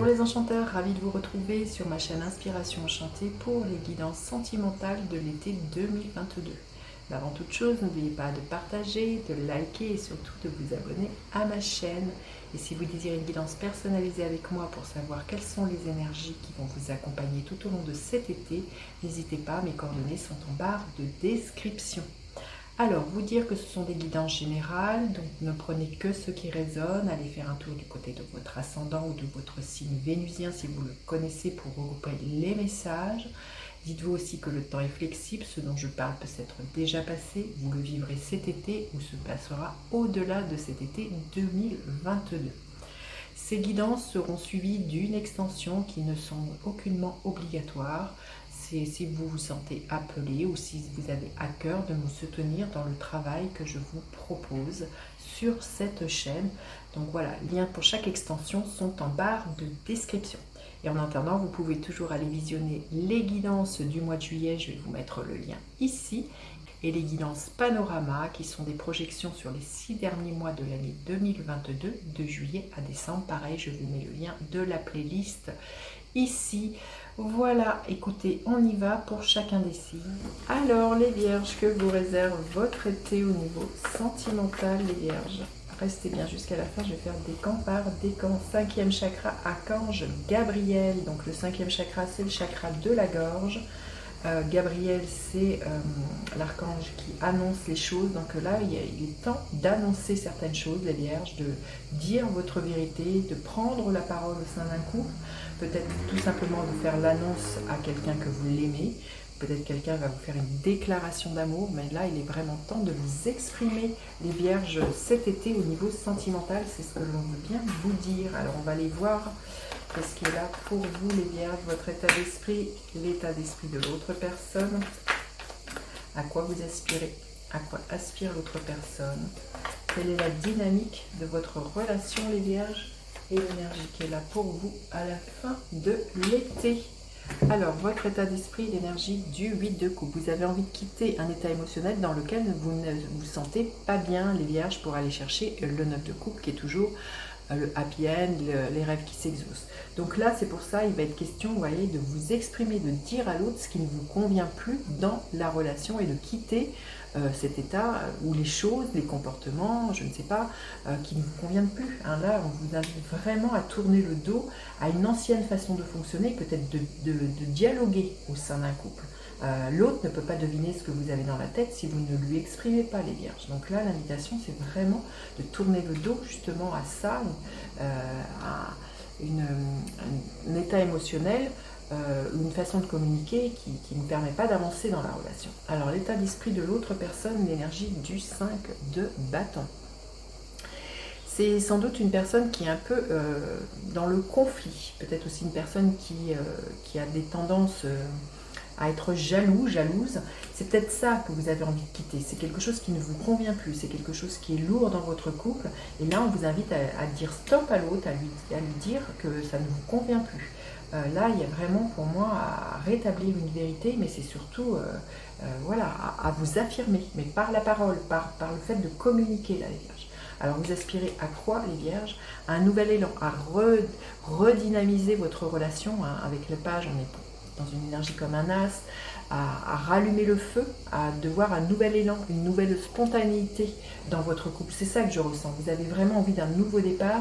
Bonjour les enchanteurs, ravi de vous retrouver sur ma chaîne Inspiration Enchantée pour les guidances sentimentales de l'été 2022. Mais avant toute chose, n'oubliez pas de partager, de liker et surtout de vous abonner à ma chaîne. Et si vous désirez une guidance personnalisée avec moi pour savoir quelles sont les énergies qui vont vous accompagner tout au long de cet été, n'hésitez pas, mes coordonnées sont en barre de description. Alors, vous dire que ce sont des guidances générales, donc ne prenez que ce qui résonne, allez faire un tour du côté de votre ascendant ou de votre signe vénusien si vous le connaissez pour regrouper les messages. Dites-vous aussi que le temps est flexible, ce dont je parle peut s'être déjà passé, vous le vivrez cet été ou se passera au-delà de cet été 2022. Ces guidances seront suivies d'une extension qui ne semble aucunement obligatoire. C'est si vous vous sentez appelé ou si vous avez à cœur de me soutenir dans le travail que je vous propose sur cette chaîne. Donc voilà, les liens pour chaque extension sont en barre de description. Et en attendant, vous pouvez toujours aller visionner les guidances du mois de juillet. Je vais vous mettre le lien ici. Et les guidances panorama qui sont des projections sur les 6 derniers mois de l'année 2022, de juillet à décembre. Pareil, je vous mets le lien de la playlist ici. Voilà, écoutez, on y va pour chacun des signes. Alors, les vierges, que vous réserve votre été au niveau sentimental, les vierges? Restez bien jusqu'à la fin, je vais faire décan par décan. 5e chakra, archange Gabriel. Donc le 5e chakra, c'est le chakra de la gorge. Gabriel, c'est l'archange qui annonce les choses. Donc là, il est temps d'annoncer certaines choses, les vierges, de dire votre vérité, de prendre la parole au sein d'un couple. Peut-être tout simplement de faire l'annonce à quelqu'un que vous l'aimez. Peut-être quelqu'un va vous faire une déclaration d'amour, mais là, il est vraiment temps de vous exprimer, les vierges, cet été au niveau sentimental. C'est ce que l'on veut bien vous dire. Alors, on va aller voir qu'est-ce qui est là pour vous, les vierges, votre état d'esprit, l'état d'esprit de l'autre personne. À quoi vous aspirez? À quoi aspire l'autre personne? Quelle est la dynamique de votre relation, les vierges? Et l'énergie qui est là pour vous à la fin de l'été. Alors, votre état d'esprit, l'énergie du 8 de coupe. Vous avez envie de quitter un état émotionnel dans lequel vous ne vous sentez pas bien, les vierges, pour aller chercher le 9 de coupe qui est toujours le happy end, les rêves qui s'exaucent. Donc là, c'est pour ça, il va être question, vous voyez, de vous exprimer, de dire à l'autre ce qui ne vous convient plus dans la relation et de quitter cet état où les choses, les comportements, je ne sais pas, qui ne vous conviennent plus. Hein. Là, on vous invite vraiment à tourner le dos à une ancienne façon de fonctionner, peut-être de dialoguer au sein d'un couple. L'autre ne peut pas deviner ce que vous avez dans la tête si vous ne lui exprimez pas, les vierges. Donc là, l'invitation, c'est vraiment de tourner le dos justement à ça, à un état émotionnel, une façon de communiquer qui ne permet pas d'avancer dans la relation. Alors, l'état d'esprit de l'autre personne, l'énergie du 5 de bâton. C'est sans doute une personne qui est un peu dans le conflit, peut-être aussi une personne qui a des tendances à être jaloux, jalouse. C'est peut-être ça que vous avez envie de quitter. C'est quelque chose qui ne vous convient plus, c'est quelque chose qui est lourd dans votre couple. Et là, on vous invite à dire stop à l'autre, à lui dire que ça ne vous convient plus. Là, il y a vraiment pour moi à rétablir une vérité, mais c'est surtout voilà, à vous affirmer, mais par la parole, par le fait de communiquer, là, les vierges. Alors, vous aspirez à quoi, les vierges? À un nouvel élan, à redynamiser votre relation. Hein. Avec le page, on est dans une énergie comme un as, à rallumer le feu, à devoir un nouvel élan, une nouvelle spontanéité dans votre couple. C'est ça que je ressens. Vous avez vraiment envie d'un nouveau départ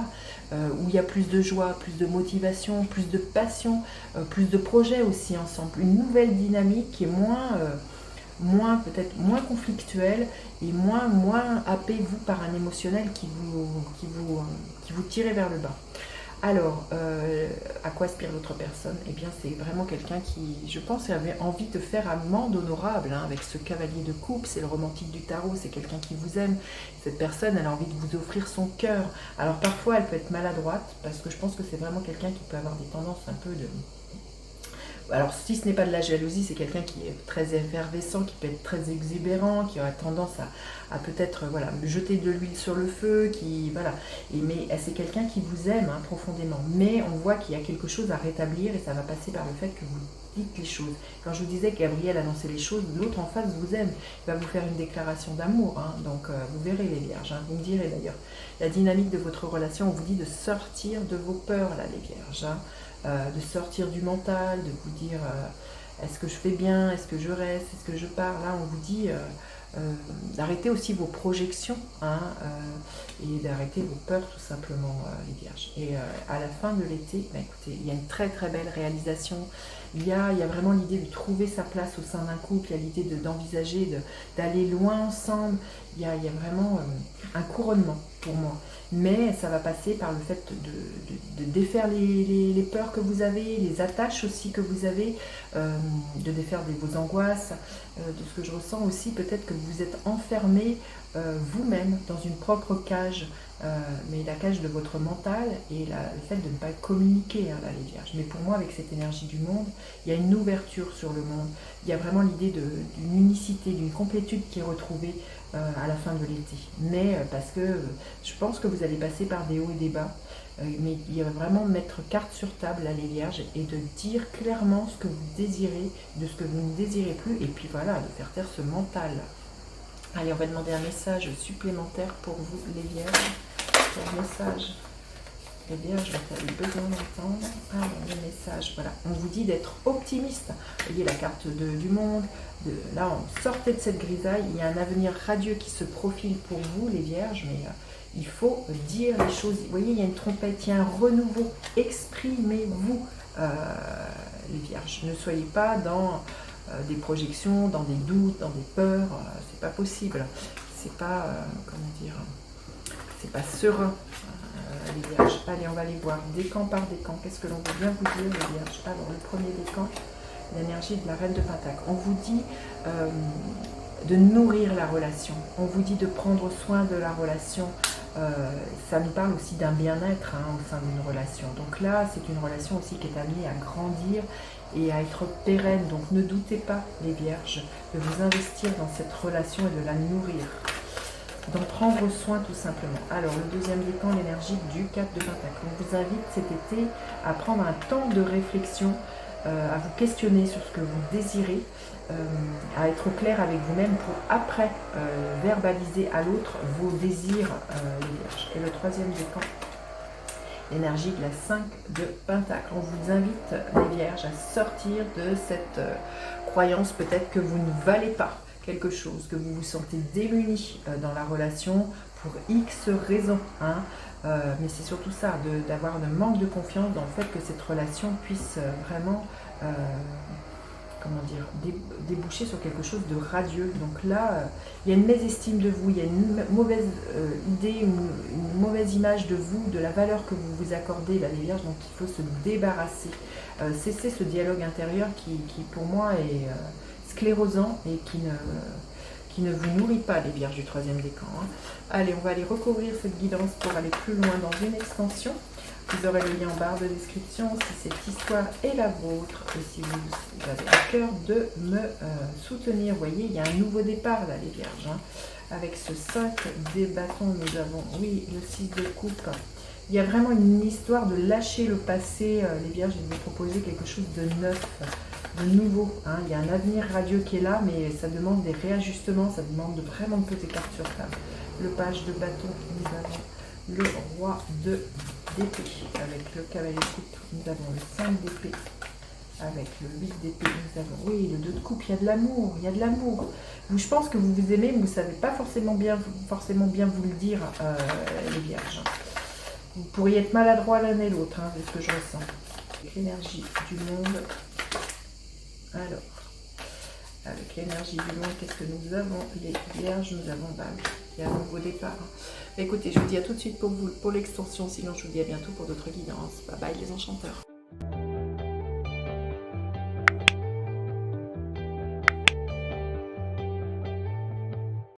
où il y a plus de joie, plus de motivation, plus de passion, plus de projets aussi ensemble. Une nouvelle dynamique qui est peut-être moins conflictuelle et moins happée, vous, par un émotionnel qui vous tirait vers le bas. Alors, à quoi aspire l'autre personne? Eh bien, c'est vraiment quelqu'un qui, je pense, avait envie de faire amende honorable hein, avec ce cavalier de coupe. C'est le romantique du tarot, c'est quelqu'un qui vous aime. Cette personne, elle a envie de vous offrir son cœur. Alors, parfois, elle peut être maladroite, parce que je pense que c'est vraiment quelqu'un qui peut avoir des tendances un peu de... Alors, si ce n'est pas de la jalousie, c'est quelqu'un qui est très effervescent, qui peut être très exubérant, qui aura tendance à peut-être voilà, jeter de l'huile sur le feu, voilà. Mais c'est quelqu'un qui vous aime hein, profondément. Mais on voit qu'il y a quelque chose à rétablir et ça va passer par le fait que vous dites les choses. Quand je vous disais que Gabriel annonçait les choses, l'autre en face vous aime. Il va vous faire une déclaration d'amour, hein. Donc vous verrez les vierges, hein. Vous me direz d'ailleurs. La dynamique de votre relation, on vous dit de sortir de vos peurs, là, les vierges, hein. De sortir du mental, de vous dire est-ce que je fais bien, est-ce que je reste, est-ce que je pars. Là, on vous dit d'arrêter aussi vos projections, hein, et d'arrêter vos peurs tout simplement, les vierges. Et à la fin de l'été, bah, écoutez, il y a une très très belle réalisation. Il y a vraiment l'idée de trouver sa place au sein d'un couple, il y a l'idée d'envisager d'aller loin ensemble. Il y a vraiment un couronnement pour moi. Mais ça va passer par le fait de défaire les peurs que vous avez, les attaches aussi que vous avez, de défaire vos angoisses, de ce que je ressens aussi, peut-être que vous êtes enfermé vous-même dans une propre cage, mais la cage de votre mental et le fait de ne pas communiquer, hein, là, les vierges. Mais pour moi, avec cette énergie du monde, il y a une ouverture sur le monde. Il y a vraiment l'idée d'une unicité, d'une complétude qui est retrouvée à la fin de l'été. Mais parce que je pense que vous allez passer par des hauts et des bas, mais il y a vraiment mettre carte sur table, là, les vierges, et de dire clairement ce que vous désirez, de ce que vous ne désirez plus, et puis voilà, de faire taire ce mental. Allez, on va demander un message supplémentaire pour vous, les vierges. Quel message les vierges vous avez besoin d'entendre? Alors, le message, voilà. On vous dit d'être optimiste. Vous voyez la carte du monde. Là, on sortait de cette grisaille. Il y a un avenir radieux qui se profile pour vous, les vierges, mais il faut dire les choses. Vous voyez, il y a une trompette, il y a un renouveau. Exprimez-vous, les vierges. Ne soyez pas dans des projections, dans des doutes, dans des peurs. C'est pas possible. C'est pas, comment dire, c'est pas serein. Les vierges. Allez, on va les voir décan par décan. Qu'est-ce que l'on veut bien vous dire, les vierges? Alors, le premier décan, l'énergie de la reine de Pentacle. On vous dit de nourrir la relation. On vous dit de prendre soin de la relation. Ça nous parle aussi d'un bien-être, hein, au sein d'une relation. Donc là, c'est une relation aussi qui est amenée à grandir et à être pérenne. Donc ne doutez pas, les vierges, de vous investir dans cette relation et de la nourrir. D'en prendre soin tout simplement. Alors le deuxième décan, l'énergie du 4 de Pentacle. On vous invite cet été à prendre un temps de réflexion, à vous questionner sur ce que vous désirez, à être au clair avec vous-même pour après verbaliser à l'autre vos désirs, les vierges. Et le troisième décan, l'énergie de la 5 de Pentacle. On vous invite, les vierges, à sortir de cette croyance peut-être que vous ne valez pas quelque chose, que vous vous sentez démuni dans la relation pour X raisons, hein. Mais c'est surtout ça, d'avoir un manque de confiance dans le fait que cette relation puisse vraiment, comment dire, déboucher sur quelque chose de radieux. Donc là, il y a une mésestime de vous, il y a une mauvaise idée, une mauvaise image de vous, de la valeur que vous vous accordez, là, les vierges, donc il faut se débarrasser. Cesser ce dialogue intérieur qui pour moi est sclérosant et qui ne vous nourrit pas, les vierges du troisième décan, hein. Allez, on va aller recouvrir cette guidance pour aller plus loin dans une extension. Vous aurez le lien en barre de description si cette histoire est la vôtre et si vous avez à cœur de me soutenir. Vous voyez, il y a un nouveau départ là, les vierges, hein. Avec ce 5 des bâtons, nous avons, oui, le 6 de coupe. Il y a vraiment une histoire de lâcher le passé, les vierges, et de vous proposer quelque chose de neuf, de nouveau, hein. Il y a un avenir radieux qui est là, mais ça demande des réajustements, ça demande vraiment de poser carte sur table. Le page de bâton, nous avons le roi d'épée, avec le cavalier de coupe, nous avons le 5 d'épée, avec le 8 d'épée, nous avons, oui, le 2 de coupe, il y a de l'amour, il y a de l'amour. Je pense que vous vous aimez, mais vous ne savez pas forcément bien vous le dire, les vierges. Vous pourriez être maladroit l'un et l'autre, hein, c'est ce que je ressens. L'énergie du monde. Alors, avec l'énergie du monde, qu'est-ce que nous avons? Les vierges, nous avons, bah, il y a un nouveau départ. Écoutez, je vous dis à tout de suite pour l'extension, sinon je vous dis à bientôt pour d'autres guidances. Bye bye les enchanteurs.